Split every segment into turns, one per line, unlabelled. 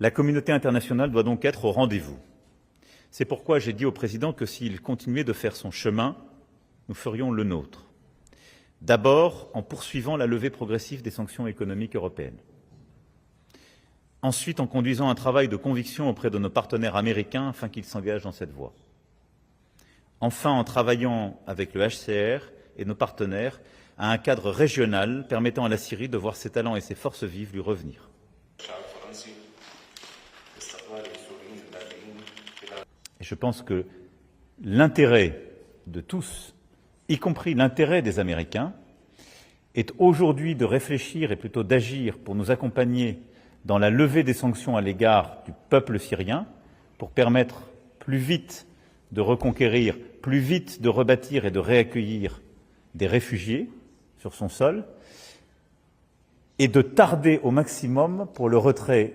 La communauté internationale doit donc être au rendez-vous. C'est pourquoi j'ai dit au président que s'il continuait de faire son chemin, nous ferions le nôtre. D'abord en poursuivant la levée progressive des sanctions économiques européennes. Ensuite en conduisant un travail de conviction auprès de nos partenaires américains afin qu'ils s'engagent dans cette voie. Enfin en travaillant avec le HCR et nos partenaires à un cadre régional permettant à la Syrie de voir ses talents et ses forces vives lui revenir. Et je pense que l'intérêt de tous, y compris l'intérêt des Américains, est aujourd'hui de réfléchir et plutôt d'agir pour nous accompagner dans la levée des sanctions à l'égard du peuple syrien, pour permettre plus vite de reconquérir, plus vite de rebâtir et de réaccueillir des réfugiés sur son sol, et de tarder au maximum pour le retrait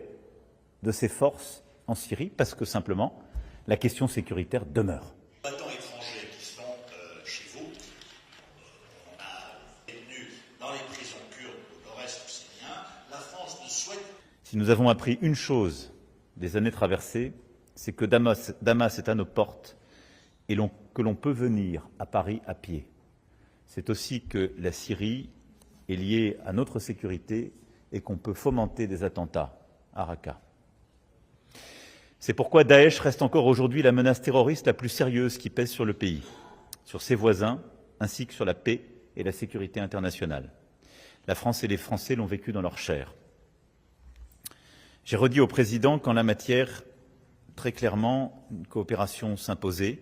de ses forces en Syrie, parce que simplement, la question sécuritaire demeure.
Combattants étrangers qui sont chez vous, on a détenus dans les prisons kurdes au nord-est syrien, la France ne souhaite...
Si nous avons appris une chose des années traversées, c'est que Damas est à nos portes et que l'on peut venir à Paris à pied. C'est aussi que la Syrie est liée à notre sécurité et qu'on peut fomenter des attentats à Raqqa. C'est pourquoi Daesh reste encore aujourd'hui la menace terroriste la plus sérieuse qui pèse sur le pays, sur ses voisins, ainsi que sur la paix et la sécurité internationale. La France et les Français l'ont vécu dans leur chair. J'ai redit au président qu'en la matière, très clairement, une coopération s'imposait.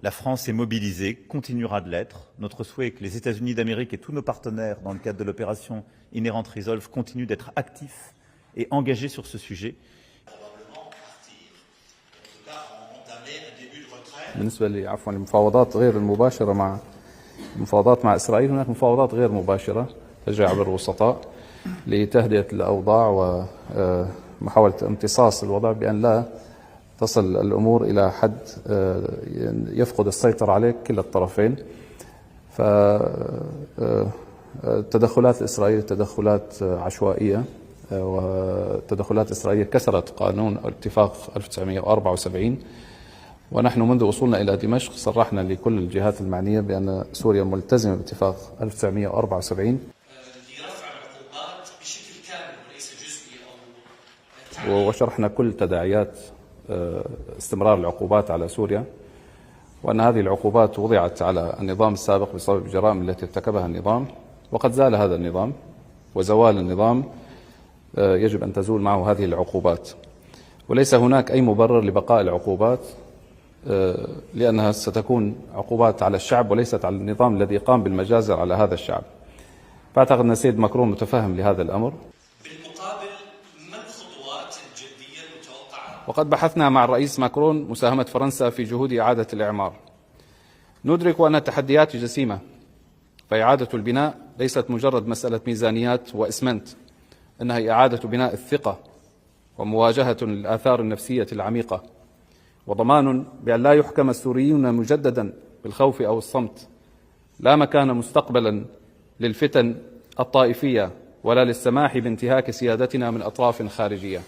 La France est mobilisée, continuera de l'être. Notre souhait est que les États-Unis d'Amérique et tous nos partenaires dans le cadre de l'opération Inherent Resolve continuent d'être actifs et engagés sur ce sujet.
بالنسبة للمفاوضات غير المباشرة مع المفاوضات مع إسرائيل، هناك مفاوضات غير مباشرة تجري عبر الوسطاء لتهدئة الأوضاع ومحاولة امتصاص الوضع بأن لا تصل الأمور إلى حد يفقد السيطرة عليه كلا الطرفين. فتدخلات إسرائيل تدخلات عشوائية، وتدخلات إسرائيل كسرت قانون اتفاق 1974. ونحن منذ وصولنا إلى دمشق صرحنا لكل الجهات المعنية بأن سوريا ملتزمة باتفاق 1974
لرفع العقوبات بشكل كامل وليس جزئي
وشرحنا كل تداعيات استمرار العقوبات على سوريا، وأن هذه العقوبات وضعت على النظام السابق بسبب الجرائم التي ارتكبها النظام، وقد زال هذا النظام، وزوال النظام يجب أن تزول معه هذه العقوبات، وليس هناك أي مبرر لبقاء العقوبات لأنها ستكون عقوبات على الشعب وليست على النظام الذي قام بالمجازر على هذا الشعب. فأعتقد أن السيد ماكرون متفهم لهذا الأمر.
بالمقابل ما الخطوات الجدية المتوقعة؟
وقد بحثنا مع الرئيس ماكرون مساهمة فرنسا في جهود إعادة الإعمار. ندرك أن التحديات جسيمة، فإعادة البناء ليست مجرد مسألة ميزانيات وإسمنت، إنها إعادة بناء الثقة ومواجهة الآثار النفسية العميقة، وضمان بأن لا يحكم السوريون مجددا بالخوف أو الصمت. لا مكان مستقبلا للفتن الطائفية ولا للسماح بانتهاك سيادتنا من أطراف خارجية.